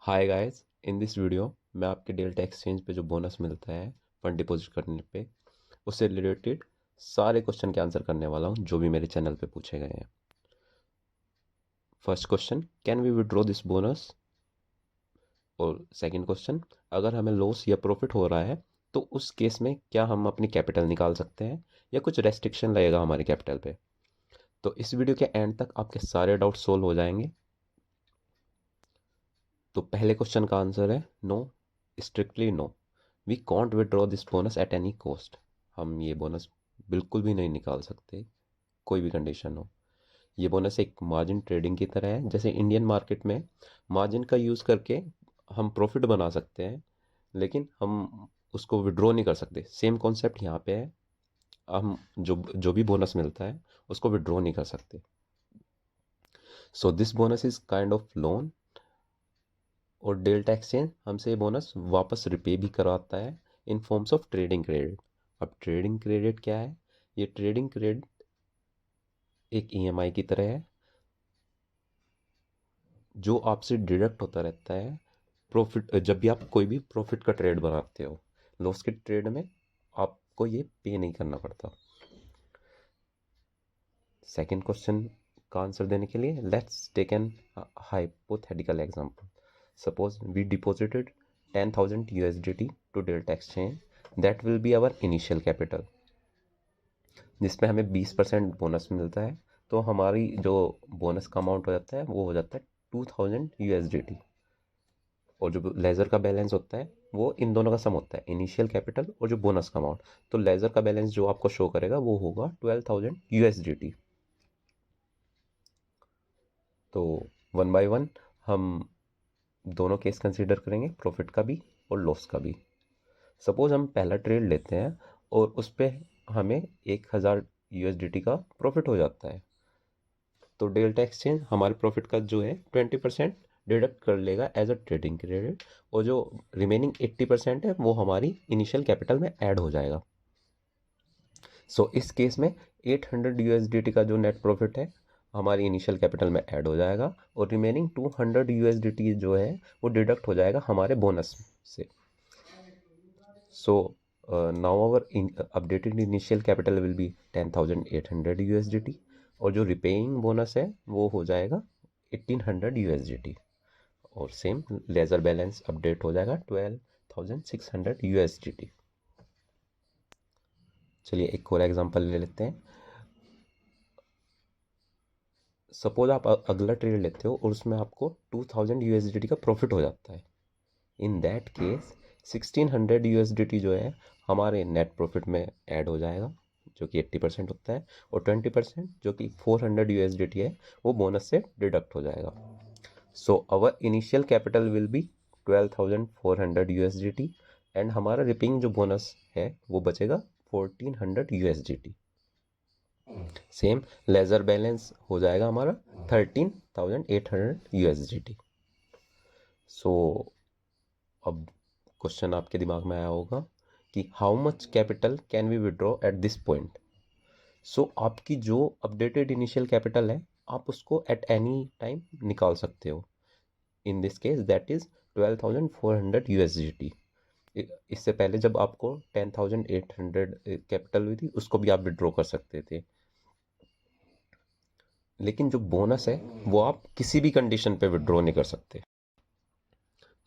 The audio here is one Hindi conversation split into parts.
Hi guys, in this video मैं आपके डेल्टा एक्सचेंज पे जो बोनस मिलता है फंड डिपॉजिट करने पे उससे रिलेटेड सारे क्वेश्चन के आंसर करने वाला हूँ जो भी मेरे चैनल पे पूछे गए हैं। First question, can we withdraw this bonus? और सेकंड क्वेश्चन, अगर हमें लॉस या प्रॉफिट हो रहा है तो उस केस में क्या हम अपनी कैपिटल निकाल सकते हैं या कुछ रेस्ट्रिक्शन लगेगा हमारी कैपिटल पे? तो इस वीडियो के एंड तक आपके सारे डाउट सोल्व हो जाएंगे। तो पहले क्वेश्चन का आंसर है no, strictly no. We can't withdraw this bonus at any cost. हम ये बोनस बिल्कुल भी नहीं निकाल सकते, कोई भी कंडीशन हो। ये बोनस एक मार्जिन ट्रेडिंग की तरह है। जैसे इंडियन मार्केट में मार्जिन का यूज़ करके हम प्रॉफिट बना सकते हैं, लेकिन हम उसको विड्रॉ नहीं कर सकते। सेम कॉन्सेप्ट यहाँ पे है। हम जो जो भी बोनस मिलता है उसको विड्रॉ नहीं कर सकते। So this bonus is kind of loan, और डेल्टा एक्सचेंज हमसे ये बोनस वापस रिपे भी करवाता है इन फॉर्म्स ऑफ ट्रेडिंग क्रेडिट। अब ट्रेडिंग क्रेडिट क्या है? ये ट्रेडिंग क्रेडिट एक ईएमआई की तरह है जो आपसे डिडक्ट होता रहता है प्रॉफिट, जब भी आप कोई भी प्रॉफिट का ट्रेड बनाते हो। लॉस के ट्रेड में आपको ये पे नहीं करना पड़ता। सेकंड क्वेश्चन का आंसर देने के लिए let's take an hypothetical example. Suppose we deposited 10,000 USDT to Delta Exchange, that will be our initial capital, जिसमें हमें 20% बोनस मिलता है। तो हमारी जो बोनस का अमाउंट हो जाता है वो हो जाता है 2,000 USDT। और जो लेज़र का बैलेंस होता है वो इन दोनों का सम होता है, इनिशियल कैपिटल और जो बोनस का अमाउंट। तो लेज़र का बैलेंस जो आपको शो करेगा वो होगा 12,000 USDT। तो वन बाय वन हम दोनों केस कंसीडर करेंगे, प्रॉफिट का भी और लॉस का भी। सपोज हम पहला ट्रेड लेते हैं और उस पर हमें 1,000 USDT का प्रॉफिट हो जाता है। तो डेल्टा एक्सचेंज हमारे प्रॉफिट का जो है 20% डिडक्ट कर लेगा एज अ ट्रेडिंग क्रेडिट, और जो रिमेनिंग 80% है वो हमारी इनिशियल कैपिटल में ऐड हो जाएगा। सो इस केस में 800 USDT का जो नेट प्रॉफिट है हमारी इनिशियल कैपिटल में ऐड हो जाएगा, और रिमेनिंग 200 USDT जो है वो डिडक्ट हो जाएगा हमारे बोनस से। So now our updated initial capital will be 10,800 USDT, और जो रिपेइंग बोनस है वो हो जाएगा 1,800 USDT, और सेम लेजर बैलेंस अपडेट हो जाएगा 12,600 USDT। चलिए एक और एग्जांपल ले लेते हैं। सपोज आप अगला ट्रेड लेते हो और उसमें आपको 2,000 USDT का प्रॉफिट हो जाता है। इन दैट केस 1,600 USDT जो है हमारे नेट प्रॉफिट में ऐड हो जाएगा, जो कि 80% होता है, और 20% जो कि 400 USDT है वो बोनस से डिडक्ट हो जाएगा। So our initial capital will be 12,400 USDT, and हमारा रिपेइंग जो बोनस है वो बचेगा 1,400 USDT। सेम लेजर बैलेंस हो जाएगा हमारा 13,800 USDT। सो अब क्वेश्चन आपके दिमाग में आया होगा कि how much capital can we withdraw at this point? So आपकी जो अपडेटेड इनिशियल कैपिटल है आप उसको एट एनी टाइम निकाल सकते हो। In this case that is 12,400 USDT। इससे पहले जब आपको 10,800 कैपिटल हुई थी उसको भी आप विड्रॉ कर सकते थे, लेकिन जो बोनस है वो आप किसी भी कंडीशन पे विड्रॉ नहीं कर सकते।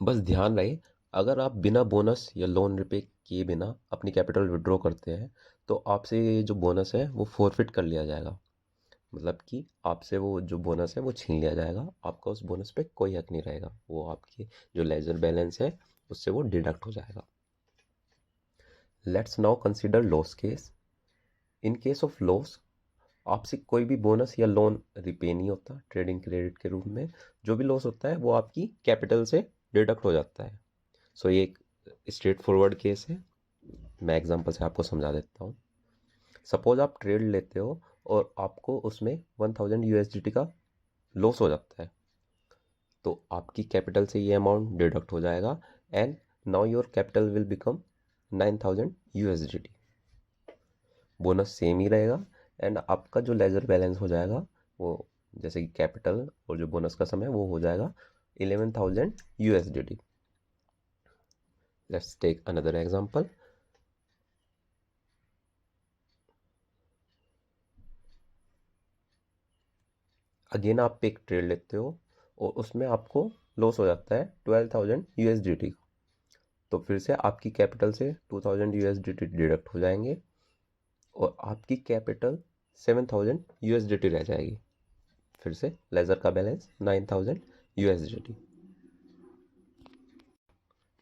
बस ध्यान रहे, अगर आप बिना बोनस या लोन रिपे किए बिना अपनी कैपिटल विड्रॉ करते हैं तो आपसे ये जो बोनस है वो फोरफिट कर लिया जाएगा। मतलब कि आपसे वो जो बोनस है वो छीन लिया जाएगा, आपका उस बोनस पे कोई हक नहीं रहेगा, वो आपकी जो लेजर बैलेंस है उससे वो डिडक्ट हो जाएगा। Let's now consider loss case. In case of loss आपसे कोई भी बोनस या लोन रिपे नहीं होता ट्रेडिंग क्रेडिट के रूप में। जो भी लॉस होता है वो आपकी कैपिटल से डिडक्ट हो जाता है। सो ये एक स्ट्रेट फॉरवर्ड केस है, मैं एग्जांपल से आपको समझा देता हूँ। सपोज आप ट्रेड लेते हो और आपको उसमें 1,000 USDT का लॉस हो जाता है, तो आपकी कैपिटल से ये अमाउंट डिडक्ट हो जाएगा, and now your capital will become 9,000 USDT। Bonus same ही रहेगा, एंड आपका जो लेजर बैलेंस हो जाएगा वो, जैसे कि कैपिटल और जो बोनस का समय वो हो जाएगा 11,000 USDT. Let's take another example. Again आप एक ट्रेड लेते हो और उसमें आपको लॉस हो जाता है 12,000 USDT। तो फिर से आपकी कैपिटल से 2,000 USDT डिडक्ट हो जाएंगे और आपकी कैपिटल 7,000 USDT रह जाएगी। फिर से लेजर का बैलेंस 9,000 USDT।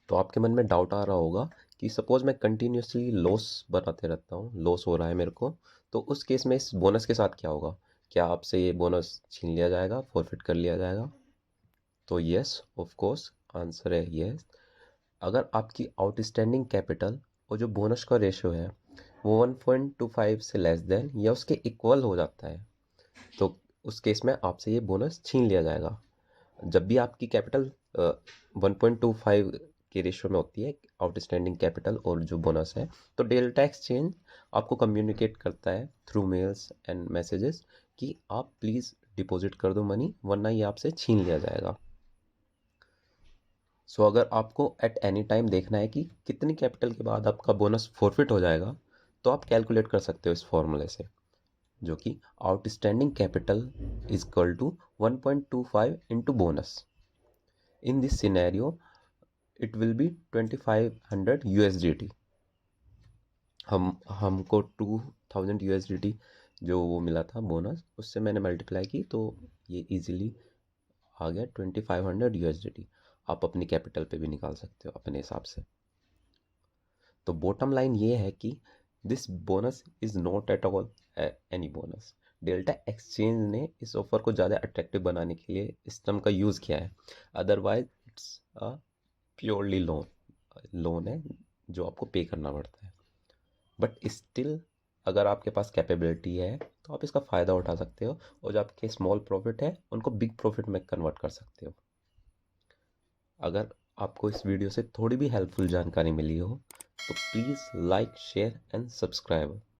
तो आपके मन में डाउट आ रहा होगा कि सपोज मैं कंटिन्यूसली लॉस बनाते रहता हूँ, लॉस हो रहा है मेरे को, तो उस केस में इस बोनस के साथ क्या होगा? क्या आपसे ये बोनस छीन लिया जाएगा, फॉरफिट कर लिया जाएगा? तो यस, ऑफ कोर्स, आंसर है यस। अगर आपकी आउटस्टैंडिंग कैपिटल और जो बोनस का रेशियो है वो 1.25 से लेस देन या उसके इक्वल हो जाता है, तो उस केस में आपसे ये बोनस छीन लिया जाएगा। जब भी आपकी कैपिटल 1.25 के रेशियो में होती है, आउटस्टैंडिंग कैपिटल और जो बोनस है, तो डेल्टा एक्सचेंज आपको कम्युनिकेट करता है थ्रू मेल्स एंड मैसेजेस कि आप प्लीज़ डिपॉजिट कर दो मनी, वरना ये आपसे छीन लिया जाएगा। सो अगर आपको एट एनी टाइम देखना है कि कितनी कैपिटल के बाद आपका बोनस फॉरफिट हो जाएगा, तो आप कैलकुलेट कर सकते हो इस फॉर्मूले से, जो कि outstanding capital is equal to 1.25 into bonus. In this scenario it will be 2,500 USDT। हमको 2,000 USDT जो वो मिला था बोनस, उससे मैंने मल्टीप्लाई की तो ये इजीली आ गया 2,500 USDT। आप अपनी कैपिटल पे भी निकाल सकते हो अपने हिसाब से। तो बॉटम लाइन ये है कि this bonus is not at all any bonus. Delta exchange ने इस ऑफर को ज़्यादा अट्रैक्टिव बनाने के लिए इस टर्म का यूज़ किया है, otherwise it's a purely loan है जो आपको पे करना पड़ता है। बट स्टिल अगर आपके पास कैपेबिलिटी है तो आप इसका फ़ायदा उठा सकते हो और जो आपके स्मॉल प्रॉफिट है उनको बिग प्रॉफिट में कन्वर्ट कर सकते हो। अगर आपको इस वीडियो से थोड़ी भी हेल्पफुल जानकारी मिली हो तो please like, share and subscribe.